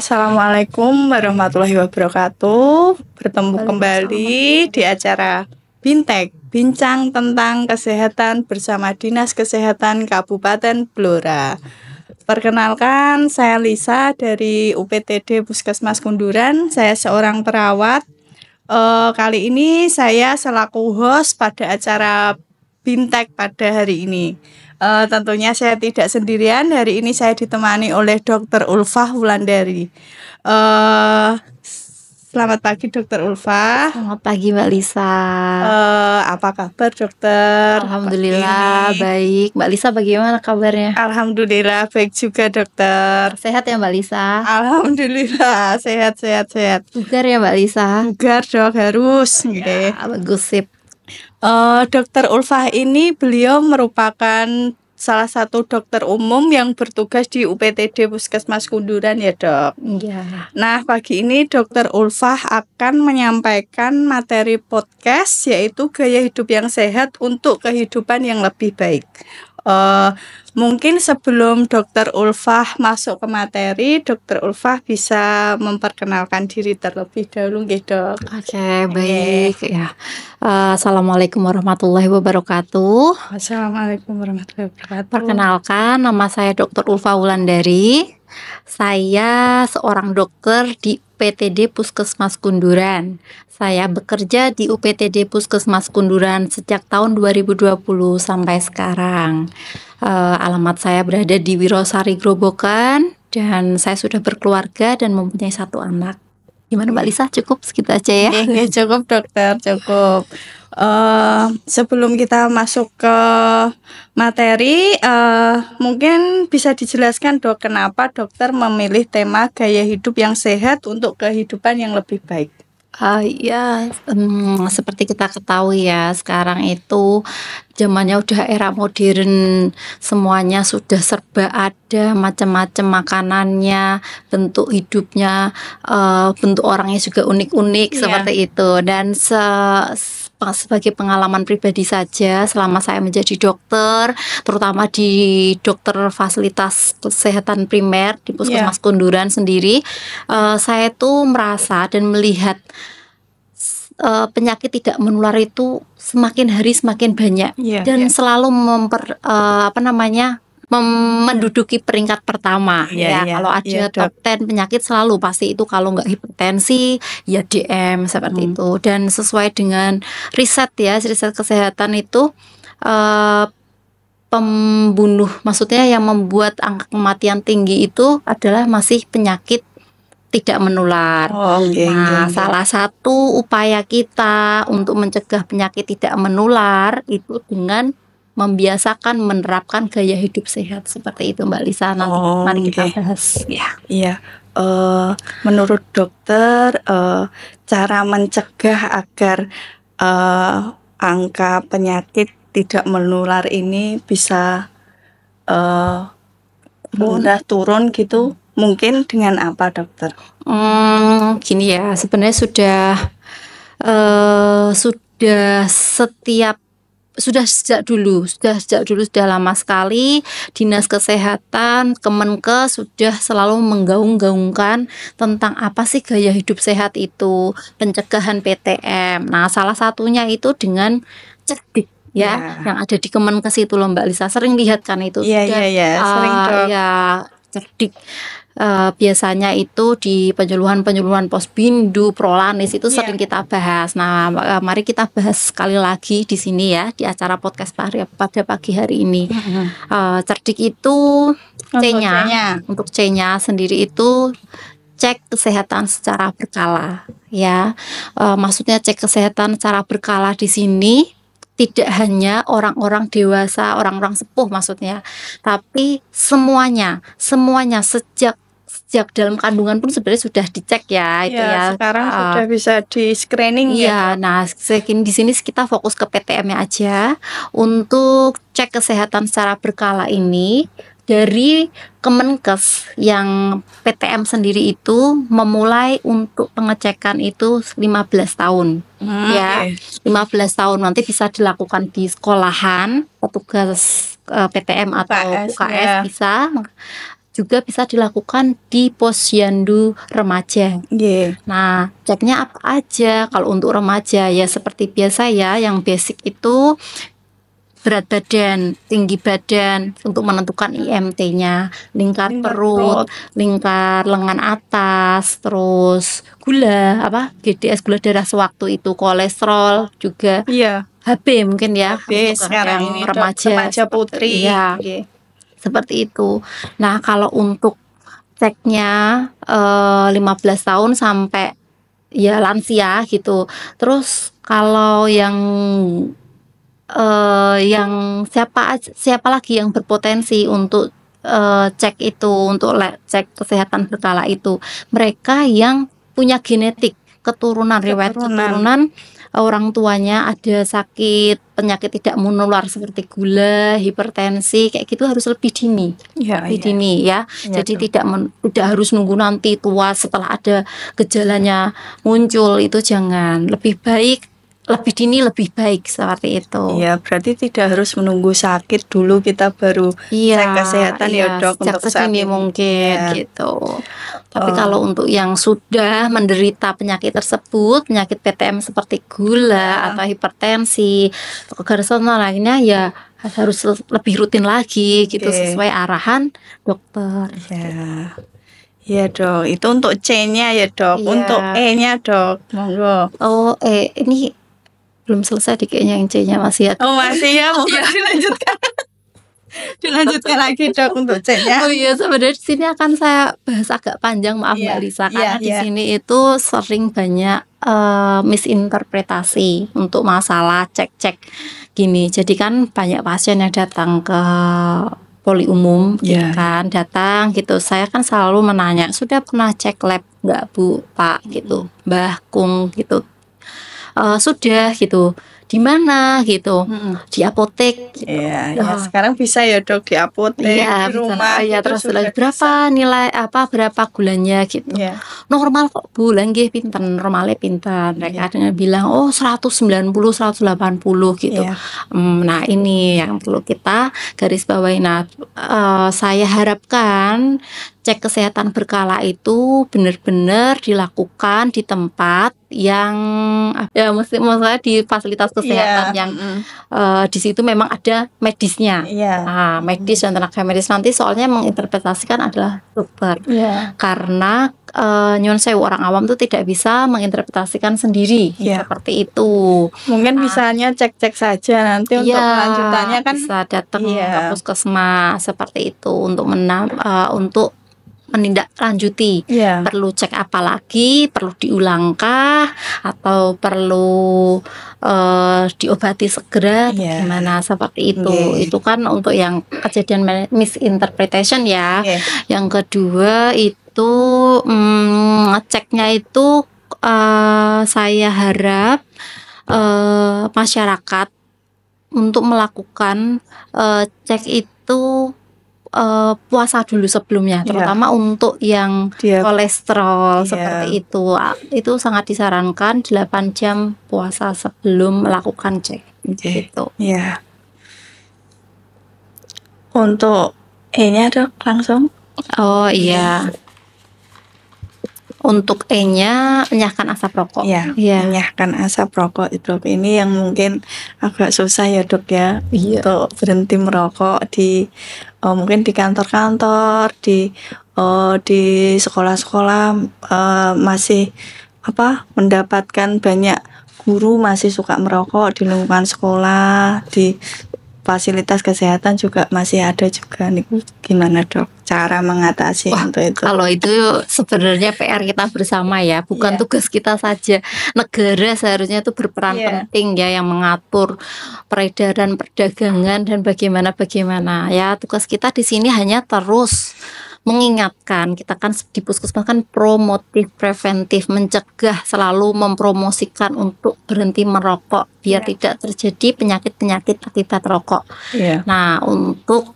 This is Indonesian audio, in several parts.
Assalamualaikum warahmatullahi wabarakatuh. Bertemu kembali di acara Bintek, bincang tentang kesehatan bersama Dinas Kesehatan Kabupaten Blora. Perkenalkan, saya Lisa dari UPTD Puskesmas Kunduran. Saya seorang perawat. Kali ini saya selaku host pada acara Bintek pada hari ini. Tentunya saya tidak sendirian. Hari ini saya ditemani oleh Dr. Ulfah Wulandari. Selamat pagi Dr. Ulfah. Selamat pagi Mbak Lisa. Apa kabar dokter? Alhamdulillah baik. Mbak Lisa bagaimana kabarnya? Alhamdulillah baik juga dokter. Sehat ya Mbak Lisa? Alhamdulillah sehat. Bugar ya Mbak Lisa? Bugar dok, harus. Ya, bagus sip. Dr. Ulfah ini beliau merupakan salah satu dokter umum yang bertugas di UPTD Puskesmas Kunduran ya dok. Ya. Nah pagi ini Dr. Ulfah akan menyampaikan materi podcast yaitu gaya hidup yang sehat untuk kehidupan yang lebih baik. Mungkin sebelum Dr. Ulfah masuk ke materi, Dr. Ulfah bisa memperkenalkan diri terlebih dahulu nggih dok. Oke, baik ya. Assalamualaikum warahmatullahi wabarakatuh. Assalamualaikum warahmatullahi wabarakatuh. Perkenalkan, nama saya Dr. Ulfah Wulandari. Saya seorang dokter di UPTD Puskesmas Kunduran. Saya bekerja di UPTD Puskesmas Kunduran sejak tahun 2020 sampai sekarang. Alamat saya berada di Wirosari Grobogan dan saya sudah berkeluarga dan mempunyai 1 anak. Gimana Mbak Lisa? Cukup segitu aja ya? Cukup dokter, cukup. Sebelum kita masuk ke materi, mungkin bisa dijelaskan dok kenapa dokter memilih tema gaya hidup yang sehat untuk kehidupan yang lebih baik. Seperti kita ketahui ya, sekarang itu zamannya udah era modern, semuanya sudah serba ada, macam-macam makanannya, bentuk hidupnya, bentuk orangnya juga unik-unik seperti itu. Dan sebagai pengalaman pribadi saja, selama saya menjadi dokter, terutama di dokter fasilitas kesehatan primer di Puskesmas Kunduran sendiri, saya tuh merasa dan melihat penyakit tidak menular itu semakin hari semakin banyak dan selalu menduduki peringkat pertama. Kalau ada top 10 penyakit selalu pasti itu, kalau nggak hipertensi ya DM seperti itu. Dan sesuai dengan riset kesehatan itu, pembunuh, maksudnya yang membuat angka kematian tinggi itu adalah masih penyakit tidak menular. Salah satu upaya kita untuk mencegah penyakit tidak menular itu dengan membiasakan menerapkan gaya hidup sehat seperti itu Mbak Lisa. Nanti mari kita bahas. Menurut dokter, cara mencegah agar angka penyakit tidak menular ini bisa mudah turun gitu, mungkin dengan apa dokter? Gini ya, sebenarnya sejak dulu sudah lama sekali Dinas Kesehatan Kemenkes sudah selalu menggaung-gaungkan tentang apa sih gaya hidup sehat itu, pencegahan PTM. Nah, salah satunya itu dengan cerdik yang ada di Kemenkes itu loh Mbak Lisa. Sering lihat kan itu? Sering dok. Cerdik. Biasanya itu di penyuluhan Posbindu, Prolanis itu sering kita bahas. Nah, mari kita bahas sekali lagi di sini ya, di acara podcast pada pagi hari ini. Cerdik itu C-nya. Untuk C-nya sendiri itu cek kesehatan secara berkala ya. Maksudnya cek kesehatan secara berkala di sini tidak hanya orang-orang dewasa, orang-orang sepuh maksudnya, tapi semuanya sejak dalam kandungan pun sebenarnya sudah dicek ya. Sekarang sudah bisa di screening ya. Nah, di sini kita fokus ke PTM-nya aja untuk cek kesehatan secara berkala ini. Dari Kemenkes yang PTM sendiri itu memulai untuk pengecekan itu 15 tahun 15 tahun nanti bisa dilakukan di sekolahan, petugas PTM atau UKS bisa juga bisa dilakukan di posyandu remaja. Nggih. Nah, ceknya apa aja? Kalau untuk remaja ya seperti biasa ya, yang basic itu berat badan, tinggi badan untuk menentukan IMT-nya, lingkar perut, lingkar lengan atas, terus gula GDS, gula darah sewaktu itu, kolesterol juga, Iya. HB mungkin ya, HB untuk sekarang yang ini remaja putri. Iya, seperti itu. Nah, kalau untuk ceknya 15 tahun sampai ya lansia gitu. Terus kalau yang siapa lagi yang berpotensi untuk cek itu, untuk cek kesehatan berkala itu, mereka yang punya genetik keturunan, riwayat keturunan orang tuanya ada sakit penyakit tidak menular seperti gula, hipertensi, kayak gitu harus lebih dini, dini ya. Jadi tidak harus nunggu nanti tua setelah ada gejalanya muncul, itu jangan. Lebih baik lebih dini lebih baik seperti itu. Iya, berarti tidak harus menunggu sakit dulu kita baru cek kesehatan ya dok, untuk saat ini mungkin gitu. Tapi kalau untuk yang sudah menderita penyakit tersebut, penyakit PTM seperti gula atau hipertensi, kegagalan lainnya ya harus lebih rutin lagi gitu, sesuai arahan dokter. Iya dok, itu untuk C-nya ya dok. Untuk E-nya dok, monggo. Ini belum selesai kayaknya, yang C-nya masih ada. Masih ya, monggo dilanjutkan. Dilanjutkan lagi dok untuk C-nya. Sebenarnya di sini akan saya bahas agak panjang, maaf Mbak Lisa, karena di sini itu sering banyak misinterpretasi untuk masalah cek-cek gini. Jadi kan banyak pasien yang datang ke poli umum, kan datang gitu. Saya kan selalu menanya, sudah pernah cek lab nggak Bu, Pak gitu, Mbah, Kung gitu. Sudah gitu. Di mana gitu? Di apotek. Sekarang bisa ya dok, di apotek, di rumah. Terus berapa nilai berapa gulanya gitu. Normal kok Bu, nggih pinten, normalnya pinten. Mereka ada bilang 190, 180 gitu. Nah, ini yang perlu kita garis bawahi. Nah, saya harapkan cek kesehatan berkala itu benar-benar dilakukan di tempat yang maksudnya di fasilitas kesehatan yang di situ memang ada medisnya, medis dan tenaga medis. Nanti soalnya menginterpretasikan adalah dokter, karena nyuwun sewu, orang awam itu tidak bisa menginterpretasikan sendiri seperti itu. Mungkin misalnya cek-cek saja, nanti untuk kelanjutannya kan bisa datang ke puskesmas seperti itu untuk untuk menindaklanjuti, perlu cek apa lagi, perlu diulangkah atau perlu diobati segera, gimana seperti itu. Itu kan untuk yang kejadian misinterpretation ya. Yang kedua itu ceknya itu saya harap masyarakat untuk melakukan cek itu puasa dulu sebelumnya, terutama untuk yang kolesterol seperti itu sangat disarankan 8 jam puasa sebelum melakukan cek gitu. Untuk E-nya dok langsung. Untuk E-nya menyahkan asap rokok. Menyahkan asap rokok itu, ini yang mungkin agak susah ya dok ya, untuk berhenti merokok di mungkin di kantor-kantor, di sekolah-sekolah masih mendapatkan banyak guru masih suka merokok di lingkungan sekolah, di fasilitas kesehatan juga masih ada juga nih. Gimana dok cara mengatasi untuk itu? Kalau itu sebenarnya PR kita bersama ya, bukan tugas kita saja. Negara seharusnya itu berperan penting ya, yang mengatur peredaran perdagangan dan bagaimana ya. Tugas kita di sini hanya terus mengingatkan. Kita kan di puskesmas kan promotif, preventif, mencegah, selalu mempromosikan untuk berhenti merokok biar tidak terjadi penyakit-penyakit akibat rokok. Nah, untuk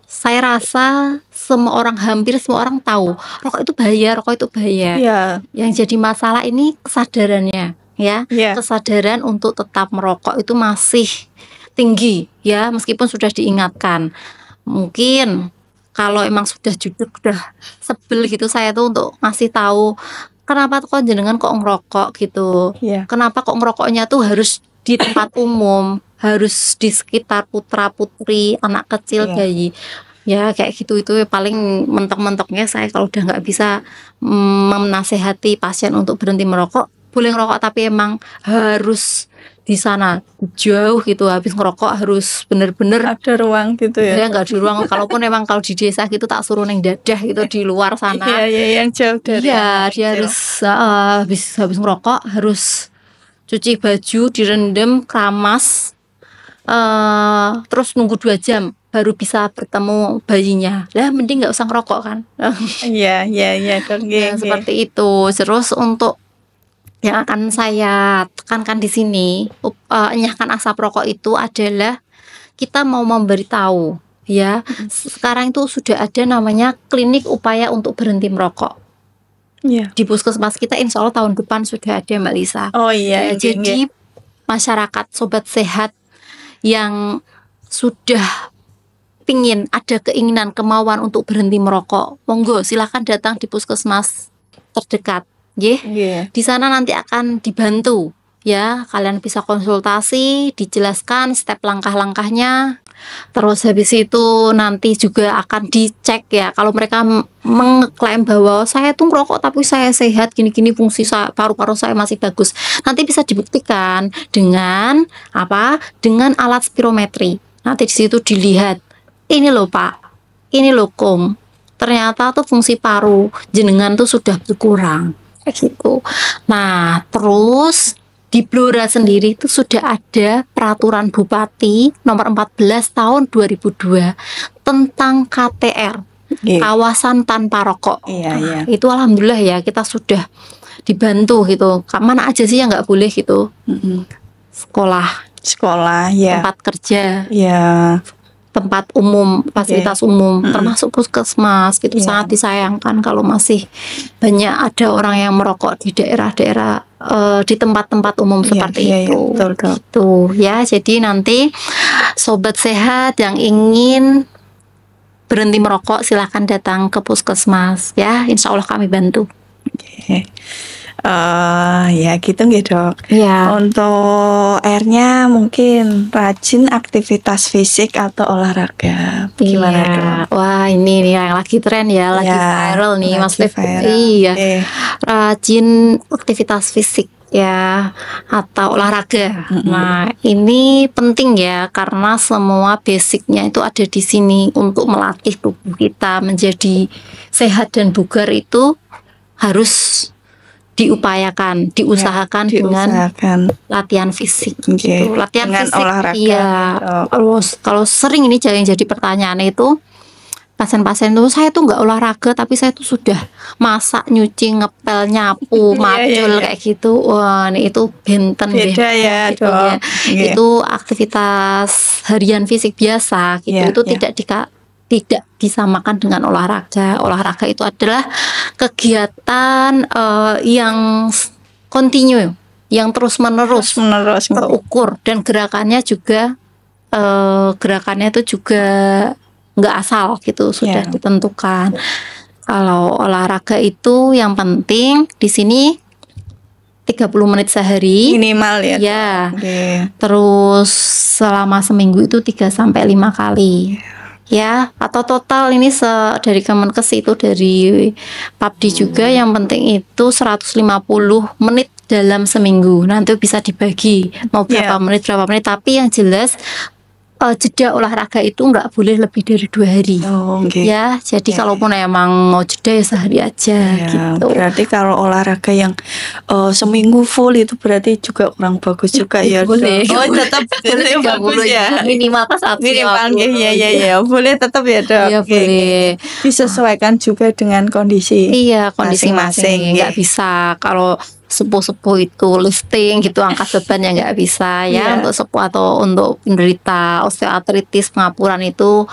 saya rasa hampir semua orang tahu rokok itu bahaya. Yang jadi masalah ini kesadarannya ya. Kesadaran untuk tetap merokok itu masih tinggi ya, meskipun sudah diingatkan. mungkin kalau emang sudah jujur udah sebel gitu, saya tuh untuk ngasih tahu kenapa kok jenengan kok ngerokok gitu, Iya. kenapa kok ngerokoknya tuh harus di tempat umum, harus di sekitar putra putri, anak kecil, Iya. bayi. Ya kayak gitu, itu paling mentok-mentoknya saya kalau udah nggak bisa menasehati pasien untuk berhenti merokok. Boleh ngerokok tapi emang harus di sana jauh gitu, habis ngerokok harus bener-bener Ada ruang gitu ya. ya nggak di ruang. Kalaupun emang kalau di desa gitu tak suruh neng dadah gitu di luar sana. Iya, iya, yang jauh dari Iya, anak dia kecil. harus habis ngerokok harus cuci baju, direndam, keramas, terus nunggu 2 jam baru bisa bertemu bayinya. Lah mending nggak usah ngerokok kan. Iya, iya, iya, Dok. Nggih, Ya, nggih. seperti itu. Terus untuk yang akan saya tekankan di sini, enyahkan asap rokok itu adalah kita mau memberitahu ya. Sekarang itu sudah ada namanya klinik upaya untuk berhenti merokok. Iya. Di puskesmas kita insya Allah tahun depan sudah ada, Mbak Lisa. Oh iya, Ya, nggih, jadi nggih. masyarakat sobat sehat yang sudah pingin, ada keinginan, kemauan untuk berhenti merokok, monggo silahkan datang di puskesmas terdekat, nggih. Nggih. Di sana nanti akan dibantu ya, kalian bisa konsultasi, dijelaskan step langkah-langkahnya. Terus habis itu nanti juga akan dicek ya, kalau mereka mengklaim bahwa saya tuh merokok tapi saya sehat, gini-gini fungsi paru-paru saya masih bagus, nanti bisa dibuktikan dengan apa? Dengan alat spirometri. Nanti di situ dilihat, ini loh Pak, ini loh Kong, ternyata tuh fungsi paru jenengan tuh sudah berkurang kayak gitu. Nah, terus di Blora sendiri itu sudah ada peraturan Bupati nomor 14 tahun 2002 tentang KTR, Nggih. kawasan tanpa rokok. Iya, Nah, iya. itu alhamdulillah ya kita sudah dibantu gitu. Mana aja sih yang nggak boleh gitu? Mm-mm. Sekolah, Sekolah, ya. tempat kerja, Ya. tempat umum, fasilitas umum, termasuk puskesmas gitu. Iya. Sangat disayangkan kalau masih banyak ada orang yang merokok di daerah-daerah, di tempat-tempat umum Iya, seperti iya, iya, itu. betul, Dok. Gitu ya. Jadi nanti sobat sehat yang ingin berhenti merokok silahkan datang ke puskesmas ya. Insya Allah kami bantu. Oke. Ya gitu nggih, Dok. Ya. Untuk R-nya mungkin rajin aktivitas fisik atau olahraga. Gimana, Iya. Dok? Wah, ini nih yang lagi tren ya, lagi Ya, viral nih Mas lagi Dev. viral. Iya. Oke. Rajin aktivitas fisik ya atau olahraga. Nah, ini penting ya karena semua basicnya itu ada di sini untuk melatih tubuh kita menjadi sehat dan bugar, itu harus diupayakan, diusahakan dengan Diusahakan. latihan fisik. Oke. Gitu. Latihan Dengan fisik, olahraga, iya. Dok. Kalau sering ini yang jadi pertanyaan itu pasien-pasien tuh, saya tuh nggak olahraga tapi saya tuh sudah masak, nyuci, ngepel, nyapu, Iya, macul iya. kayak gitu. Wah, ini itu benten deh. Beda ya, Gitu Dok. ya. Iya. Itu aktivitas harian fisik biasa gitu. Iya, Itu iya. tidak disamakan dengan olahraga. Olahraga itu adalah kegiatan yang kontinu, yang terus-menerus, Terus-menerus. terukur, dan gerakannya juga gerakannya itu juga nggak asal gitu, sudah Ya. ditentukan. Kalau olahraga itu yang penting di sini 30 menit sehari Minimal ya. ya. Oke. Terus selama seminggu itu 3 sampai 5 kali. Ya, atau total ini dari Kemenkes itu, dari Papdi juga, yang penting itu 150 menit dalam seminggu. Nanti bisa dibagi mau berapa menit, tapi yang jelas jeda olahraga itu nggak boleh lebih dari 2 hari. Oh, oke. Ya, jadi Ya. kalaupun emang mau jeda ya sehari aja Ya, gitu. berarti kalau olahraga yang seminggu full itu berarti juga kurang bagus juga ya. Boleh. Dok? Oh, tetap Boleh tetap bagus 30 ya. minimal pas Minimal ya. Boleh tetap ya, Dok. Iya, Oke, boleh. disesuaikan juga dengan kondisi. Iya, kondisi Masing-masing, masing nggak ya. bisa kalau sepuh-sepuh itu lifting gitu, angkat beban ya nggak bisa ya. Iya. Untuk sepuh atau untuk penderita osteoartritis, pengapuran itu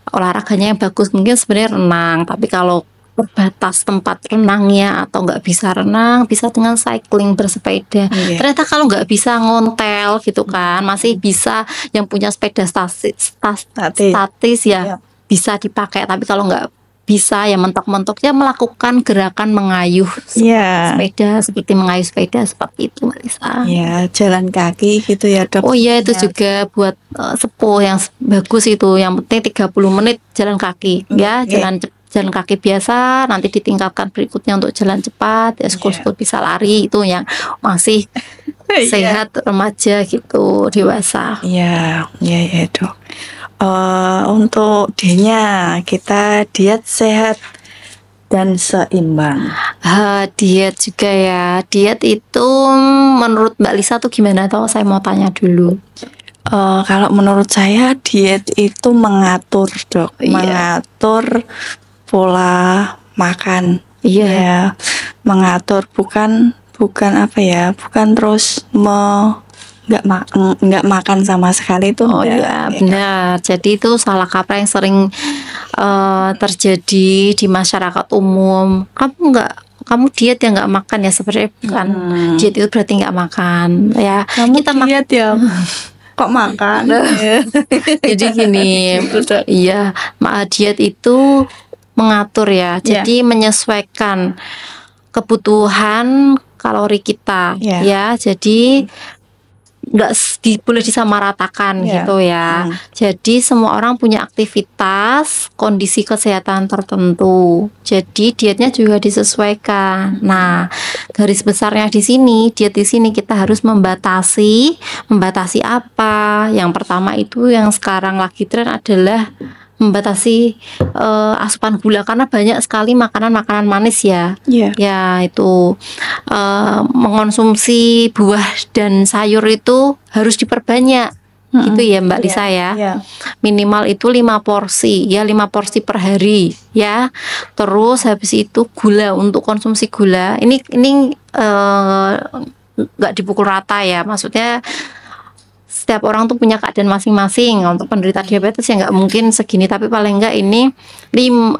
olahraganya yang bagus mungkin sebenarnya renang, tapi kalau terbatas tempat renangnya atau nggak bisa renang, bisa dengan cycling, bersepeda. Iya. Ternyata kalau nggak bisa ngontel gitu kan, masih bisa yang punya sepeda statis Statis. ya. Iya. bisa dipakai. Tapi kalau nggak bisa ya mentok-mentok ya melakukan gerakan mengayuh Iya. sepeda, seperti mengayuh sepeda seperti itu, Mbak Lisa. Ya, jalan kaki gitu ya, Dok. Oh iya, itu Ya. juga buat sepuh yang bagus itu. Yang penting 30 menit jalan kaki ya, jalan kaki biasa, nanti ditingkatkan berikutnya untuk jalan cepat, ya syukur-syukur bisa lari, itu yang masih sehat, remaja gitu, dewasa. Iya, iya, Dok. Untuk D-nya kita diet sehat dan seimbang. Diet juga ya. Diet itu menurut Mbak Lisa tuh gimana? Atau saya mau tanya dulu. Kalau menurut saya diet itu mengatur, Dok. Iya. Mengatur pola makan. Iya. Ya, mengatur bukan apa ya? Bukan terus nggak makan sama sekali itu. Oh iya, benar. Jadi itu salah kaprah yang sering terjadi di masyarakat umum. Kamu diet ya nggak makan ya, sebenarnya bukan. Diet itu berarti nggak makan ya. Kamu kita diet ya. Kok makan? Jadi gini, iya, diet itu mengatur ya. Jadi menyesuaikan kebutuhan kalori kita ya. Jadi nggak boleh disamaratakan gitu ya. Jadi semua orang punya aktivitas, kondisi kesehatan tertentu. Jadi dietnya juga disesuaikan. Nah, garis besarnya di sini, diet di sini kita harus membatasi apa? Yang pertama itu yang sekarang lagi tren adalah membatasi asupan gula, karena banyak sekali makanan manis ya. Ya itu mengonsumsi buah dan sayur itu harus diperbanyak. Gitu ya Mbak Lisa ya. Minimal itu 5 porsi ya, 5 porsi per hari ya. Terus habis itu gula, untuk konsumsi gula ini nggak dipukul rata ya, maksudnya setiap orang tuh punya keadaan masing-masing. Untuk penderita diabetes ya nggak mungkin segini, tapi paling enggak ini 4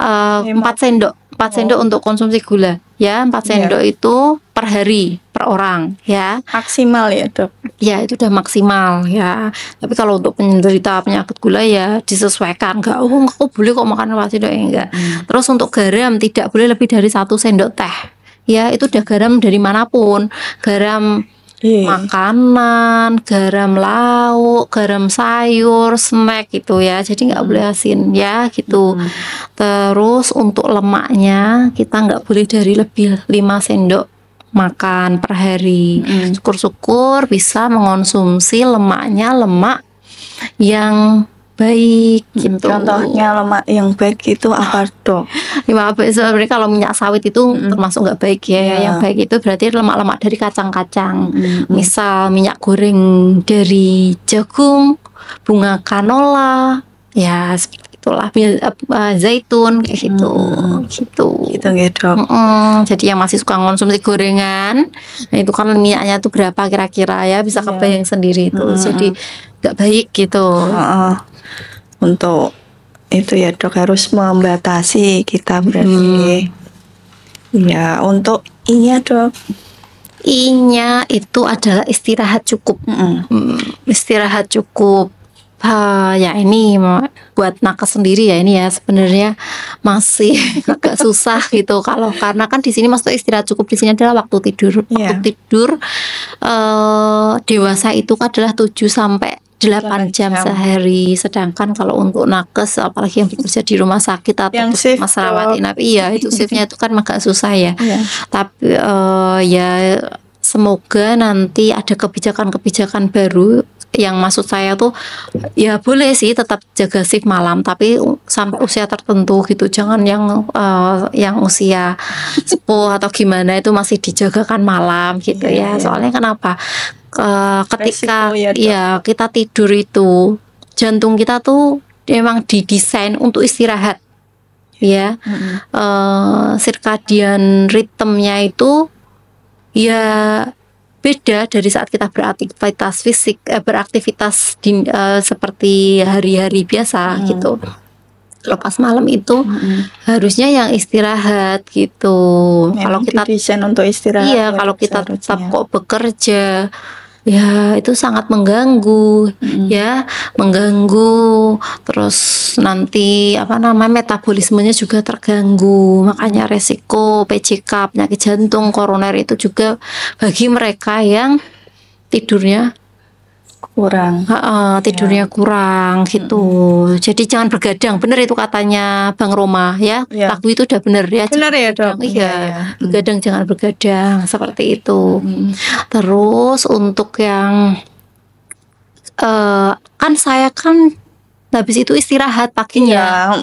sendok untuk konsumsi gula ya. 4 sendok itu per hari per orang ya. Maksimal ya, Dok. Ya itu udah maksimal ya. Tapi kalau untuk penderita penyakit gula ya disesuaikan. Enggak boleh kok makan 4 sendok ya, enggak. Terus untuk garam tidak boleh lebih dari 1 sendok teh ya. Itu udah garam dari manapun, garam makanan, garam lauk, garam sayur, snack gitu ya. Jadi nggak boleh asin ya gitu. Terus untuk lemaknya kita nggak boleh dari lebih 5 sendok makan per hari. Syukur-syukur bisa mengonsumsi lemaknya lemak yang baik gitu. Contohnya lemak yang baik itu apa, Dok? Lemak baik sebenarnya kalau minyak sawit itu termasuk nggak baik ya. Yang baik itu berarti lemak-lemak dari kacang-kacang. Misal minyak goreng dari jagung, bunga kanola, ya seperti itulah, zaitun kayak gitu. Gitu ya, Dok. Jadi yang masih suka konsumsi gorengan, nah itu kan minyaknya tuh berapa kira-kira ya, bisa kebayang sendiri itu. Jadi nggak baik gitu. Untuk itu ya, Dok, harus membatasi kita berarti. Ya, untuk I-nya, Dok. I-nya itu adalah istirahat cukup. Istirahat cukup. Ya ini buat nakes sendiri ya, ini ya sebenarnya masih agak susah gitu karena kan di sini maksud istirahat cukup di sini adalah waktu tidur. Waktu tidur dewasa itu adalah 7 sampai 8 jam sehari. Sedangkan kalau untuk nakes, apalagi yang bekerja di rumah sakit atau mas rawat inap, iya itu shiftnya itu kan agak susah ya. Tapi ya semoga nanti ada kebijakan-kebijakan baru. Yang maksud saya tuh ya boleh sih tetap jaga shift malam, tapi sampai usia tertentu gitu. Jangan yang usia sepuh atau gimana itu masih dijagakan malam gitu ya. Soalnya kenapa? Ketika kita tidur itu jantung kita tuh memang didesain untuk istirahat ya. Circadian rhythmnya itu ya beda dari saat kita beraktivitas fisik, beraktivitas seperti hari-hari biasa gitu. Lepas malam itu harusnya yang istirahat gitu. Kalau kita desain untuk istirahat. Iya, kalau kita tetap kok bekerja ya itu sangat mengganggu, ya mengganggu. Terus nanti metabolismenya juga terganggu. Makanya resiko PJK, penyakit jantung, koroner itu juga bagi mereka yang tidurnya tidurnya kurang gitu. Jadi jangan begadang, bener itu katanya Bang Roma ya. Lagu itu udah bener ya. Bener ya dok. Iya, begadang jangan begadang seperti itu. Terus untuk yang kan saya kan habis itu istirahat paginya.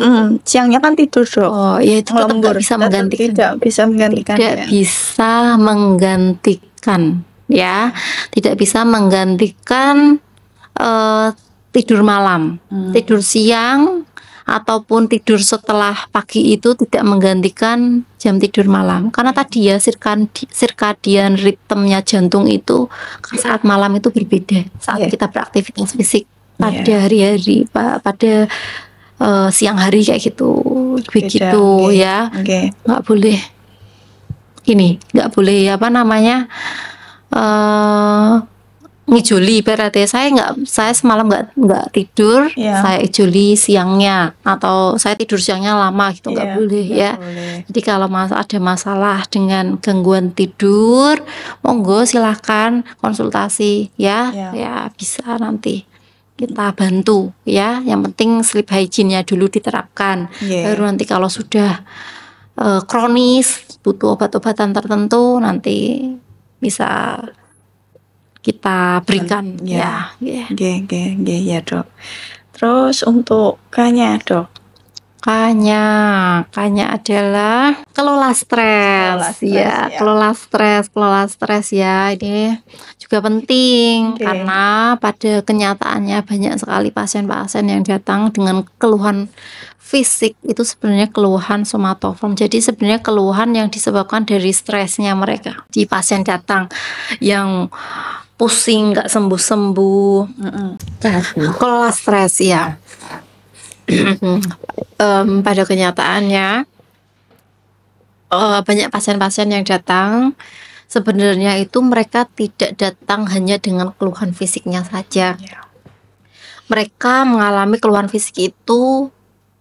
Siangnya kan tidur dok. Oh ya itu tetap nggak bisa menggantikan. Tidak bisa menggantikan. Tidak bisa menggantikan. Ya, tidak bisa menggantikan tidur malam, tidur siang ataupun tidur setelah pagi itu tidak menggantikan jam tidur malam. Karena tadi ya circadian ritmenya jantung itu saat malam itu berbeda saat kita beraktivitas fisik pada hari-hari, pada siang hari kayak gitu, begitu ya. Nggak boleh nggak boleh ngijoli berarti saya semalam nggak tidur, saya ijoli siangnya atau saya tidur siangnya lama gitu, nggak boleh ya. Jadi kalau ada masalah dengan gangguan tidur, monggo silahkan konsultasi ya, ya bisa nanti kita bantu ya. Yang penting sleep hygiene-nya dulu diterapkan, baru nanti kalau sudah kronis butuh obat-obatan tertentu nanti bisa kita berikan ya dok. Terus untuk K-nya dok, K-nya adalah kelola stres ya. Kelola stres ya, ini juga penting karena pada kenyataannya banyak sekali pasien-pasien yang datang dengan keluhan fisik itu sebenarnya keluhan somatoform. Jadi sebenarnya keluhan yang disebabkan dari stresnya mereka. Di pasien datang yang pusing nggak sembuh-sembuh, kelola stres ya. Pada kenyataannya banyak pasien-pasien yang datang sebenarnya itu mereka tidak datang hanya dengan keluhan fisiknya saja. Mereka mengalami keluhan fisik itu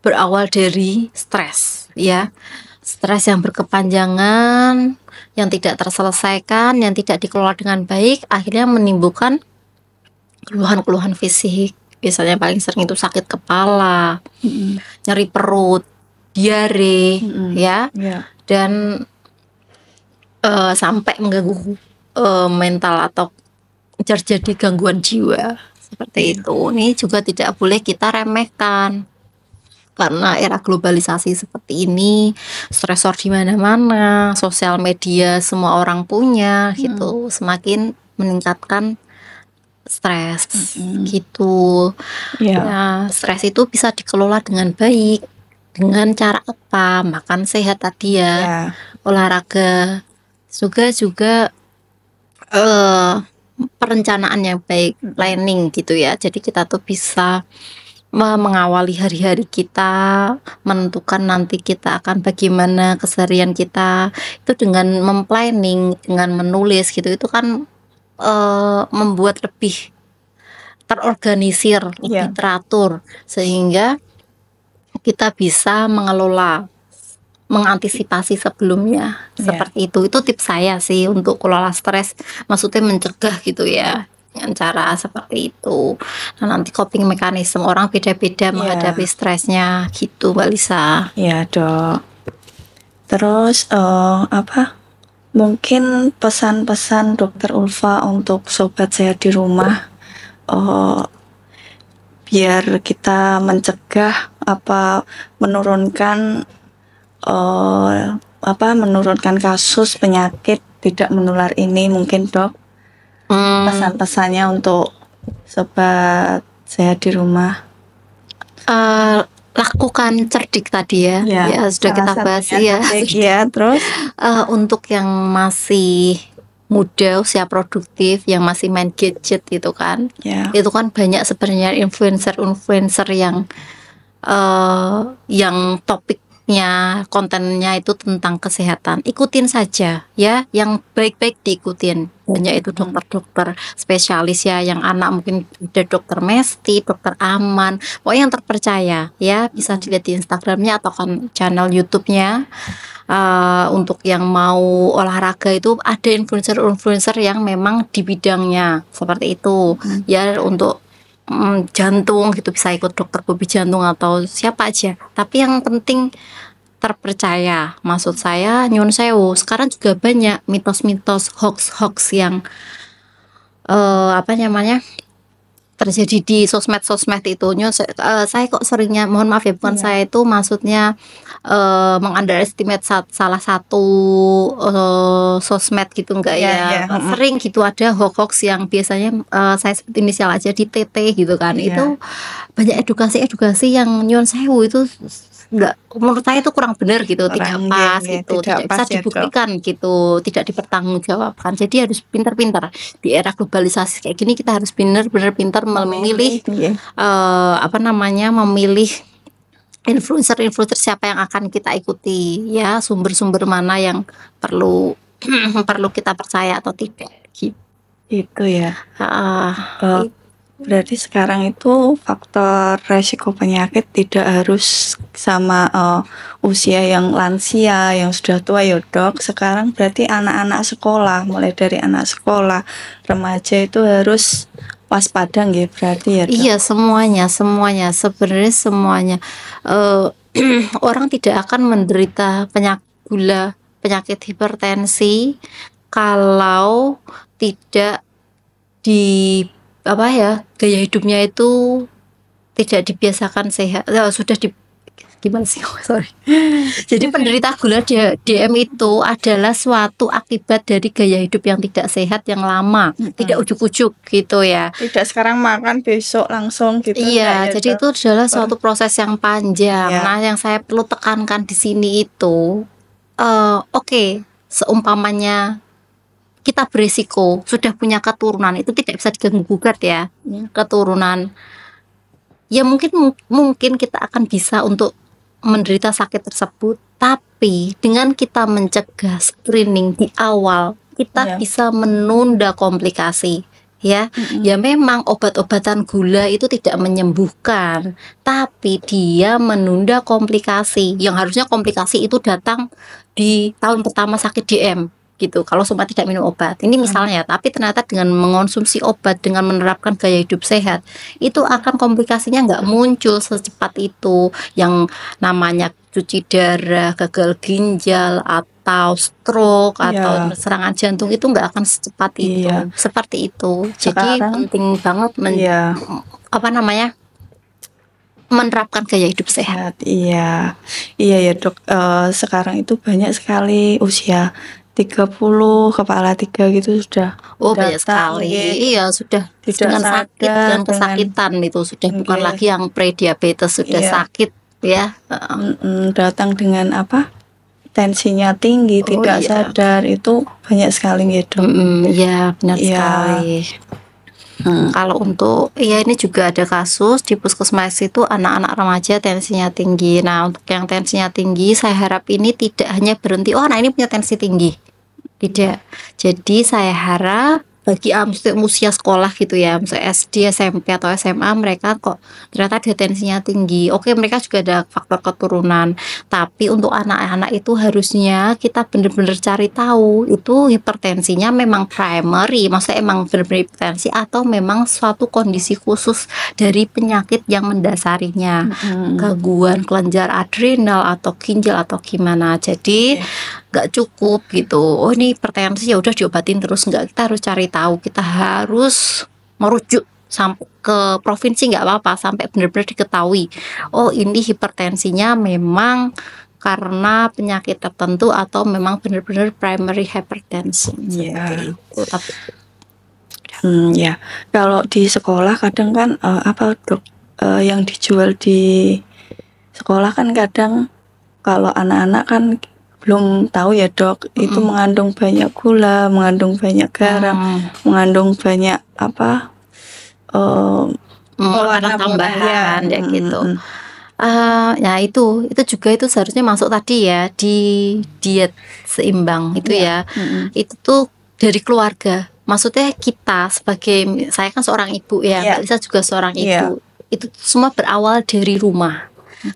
berawal dari stres ya. Stres yang berkepanjangan, yang tidak terselesaikan, yang tidak dikelola dengan baik, akhirnya menimbulkan keluhan-keluhan fisik. Biasanya paling sering itu sakit kepala, nyeri perut, diare ya. Dan sampai mengganggu mental atau terjadi gangguan jiwa seperti itu. Ini juga tidak boleh kita remehkan. Karena era globalisasi seperti ini, stresor di mana-mana, sosial media semua orang punya gitu, semakin meningkatkan stres gitu. Nah, stres itu bisa dikelola dengan baik. Dengan cara apa? Makan sehat tadi ya, olahraga, juga perencanaan yang baik, planning gitu ya. Jadi kita tuh bisa mengawali hari-hari kita, menentukan nanti kita akan bagaimana keseharian kita itu dengan memplanning, dengan menulis gitu, itu kan membuat lebih terorganisir, lebih teratur, sehingga kita bisa mengelola, mengantisipasi sebelumnya seperti itu. Itu tips saya sih untuk kelola stres, maksudnya mencegah gitu ya, dengan cara seperti itu. Nah, nanti coping mekanisme orang beda-beda menghadapi stresnya gitu, Mbak Lisa. Ya dok. Terus mungkin pesan-pesan Dokter Ulfa untuk sobat sehat di rumah, biar kita mencegah menurunkan kasus penyakit tidak menular ini, mungkin dok. Pesan-pesannya untuk sobat sehat di rumah. Lakukan cerdik tadi ya, sudah kita bahas ya. Terus untuk yang masih muda, usia produktif, yang masih main gadget itu kan, itu kan banyak sebenarnya influencer yang topik topiknya, kontennya itu tentang kesehatan, ikutin saja ya, yang baik-baik diikutin. Banyak itu dokter-dokter spesialis ya, yang anak mungkin ada dokter Mesti, dokter Aman, pokoknya yang terpercaya ya, bisa dilihat di Instagramnya atau kan channel YouTube-nya. Untuk yang mau olahraga itu ada influencer-influencer yang memang di bidangnya seperti itu ya. Untuk jantung gitu bisa ikut dokter Bobi jantung atau siapa aja, tapi yang penting terpercaya. Maksud saya nyun sewu, sekarang juga banyak mitos-mitos, hoax-hoax yang apa namanya terjadi di sosmed itu. Saya kok seringnya, mohon maaf ya, bukan saya itu maksudnya mengunderestimate salah satu sosmed gitu, enggak ya. Sering gitu ada hoax yang biasanya saya sebut inisial aja di TT gitu kan. Itu banyak edukasi yang nyun sewu itu enggak, menurut saya itu kurang benar gitu, tidak pas gitu, tidak bisa dibuktikan gitu, tidak dipertanggungjawabkan. Jadi harus pintar-pintar di era globalisasi kayak gini, kita harus benar-benar pintar memilih memilih influencer siapa yang akan kita ikuti ya, sumber-sumber mana yang perlu kita percaya atau tidak gitu. Itu ya. Berarti sekarang itu faktor resiko penyakit tidak harus sama usia yang lansia, yang sudah tua ya dok. Sekarang berarti anak-anak sekolah, mulai dari anak sekolah, remaja itu harus waspada ya berarti ya dok? Iya, semuanya sebenarnya semuanya. Orang tidak akan menderita penyakit gula, penyakit hipertensi kalau tidak gaya hidupnya itu tidak dibiasakan sehat. Gimana sih? Sorry. Jadi penderita gula DM itu adalah suatu akibat dari gaya hidup yang tidak sehat yang lama, tidak ujuk-ujuk gitu ya. Tidak sekarang makan besok langsung gitu. Iya, jadi itu adalah suatu proses yang panjang. Nah, yang saya perlu tekankan di sini itu, seumpamanya kita berisiko sudah punya keturunan, itu tidak bisa diganggu-gugat ya. Keturunan ya mungkin kita akan bisa untuk menderita sakit tersebut, tapi dengan kita mencegah, screening di awal, kita bisa menunda komplikasi ya. Ya memang obat-obatan gula itu tidak menyembuhkan, tapi dia menunda komplikasi yang harusnya komplikasi itu datang di tahun pertama sakit DM gitu, kalau sempat tidak minum obat. Ini misalnya, tapi ternyata dengan mengonsumsi obat, dengan menerapkan gaya hidup sehat, itu akan komplikasinya nggak muncul secepat itu. Yang namanya cuci darah, gagal ginjal, atau stroke, atau serangan jantung itu nggak akan secepat itu. Seperti itu. Jadi penting banget menerapkan gaya hidup sehat. Iya ya dok. Sekarang itu banyak sekali usia 30 kepala 3 gitu sudah banyak sekali. Iya, sudah dengan sakit dan kesakitan itu sudah bukan lagi yang prediabetes, sudah sakit ya. Datang dengan tensinya tinggi, tidak sadar, itu banyak sekali gitu. Iya, benar sekali. Kalau untuk ini juga ada kasus di puskesmas itu anak-anak remaja tensinya tinggi. Nah, untuk yang tensinya tinggi, saya harap ini tidak hanya berhenti anak ini punya tensi tinggi, tidak. Jadi saya harap bagi usia sekolah gitu ya, misalnya SD, SMP atau SMA, mereka kok ternyata ada tensinya tinggi. Oke, mereka juga ada faktor keturunan, tapi untuk anak-anak itu harusnya kita benar-benar cari tahu itu hipertensinya memang primary, maksudnya emang benar-benar hipertensi atau memang suatu kondisi khusus dari penyakit yang mendasarinya, gangguan kelenjar adrenal atau ginjal atau gimana. Jadi nggak cukup gitu, oh ini hipertensi ya udah diobatin terus, nggak, kita harus cari tahu, kita harus merujuk sampai ke provinsi, nggak apa-apa, sampai benar-benar diketahui oh ini hipertensinya memang karena penyakit tertentu atau memang benar-benar primary hypertension. Tapi kalau di sekolah kadang kan dok, yang dijual di sekolah kan kadang kalau anak-anak kan belum tahu ya dok, itu mengandung banyak gula, mengandung banyak garam, mengandung banyak warna tambahan ya gitu. Ya itu juga itu seharusnya masuk tadi ya di diet seimbang itu ya. Itu tuh dari keluarga. Maksudnya kita sebagai saya kan seorang ibu ya, Mbak Lisa juga seorang ibu. Itu semua berawal dari rumah.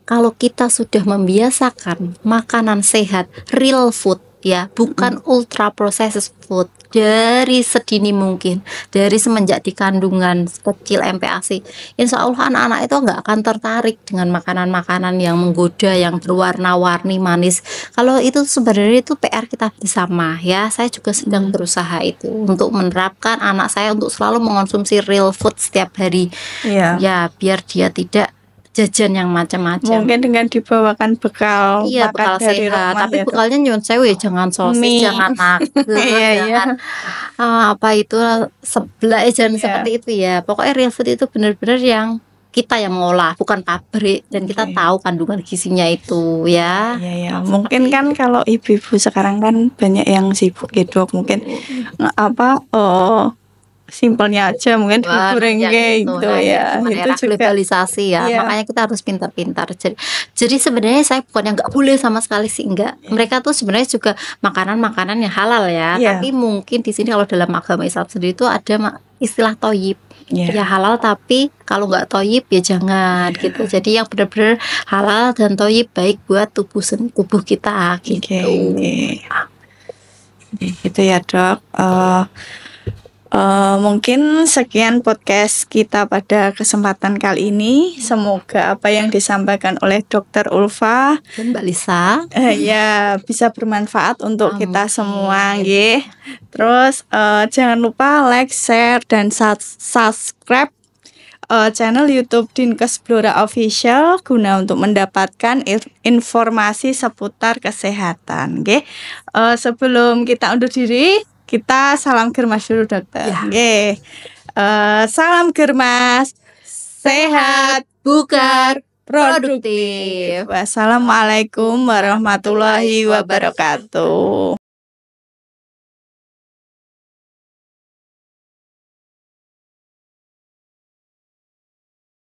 Kalau kita sudah membiasakan makanan sehat, real food ya, bukan ultra processed food dari sedini mungkin, dari semenjak di kandungan kecil MPASI, insya Allah anak-anak itu nggak akan tertarik dengan makanan-makanan yang menggoda, yang berwarna-warni manis. Kalau itu sebenarnya itu PR kita bersama ya. Saya juga sedang berusaha itu untuk menerapkan anak saya untuk selalu mengonsumsi real food setiap hari ya, biar dia tidak jajan yang macam-macam. Mungkin dengan dibawakan bekal Iya, bekal dari sehat. rumah Tapi ya, bekalnya nyuwun sewu ya, jangan sosis, jangan nugget, jangan apa itu seblak, jangan seperti itu ya. Pokoknya real food itu benar-benar yang kita yang mengolah, bukan pabrik, dan kita tahu kandungan gizinya itu ya. Iya. Mungkin kan kalau ibu-ibu sekarang kan banyak yang sibuk gitu, mungkin simpelnya aja mungkin digoreng gitu ya. Itu era globalisasi ya. Makanya kita harus pintar-pintar. Jadi sebenarnya saya bukan yang nggak boleh sama sekali sih, enggak. Mereka tuh sebenarnya juga makanan-makanan yang halal ya. Tapi mungkin di sini kalau dalam agama Islam sendiri itu ada istilah toyib. Ya halal, tapi kalau nggak toyib ya jangan gitu. Jadi yang benar-benar halal dan toyib baik buat tubuh kita gitu. Gitu ya, Dok. Mungkin sekian podcast kita pada kesempatan kali ini. Semoga apa yang disampaikan oleh Dr. Ulfa dan Mbak Lisa ya bisa bermanfaat untuk kita semua, nggih. Terus jangan lupa like, share dan subscribe channel YouTube Dinkes Blora Official guna untuk mendapatkan informasi seputar kesehatan, nggih. Sebelum kita undur diri, kita salam germas dulu, Dokter. Nggih. Salam germas, sehat, bugar, produktif. Wassalamualaikum warahmatullahi wabarakatuh.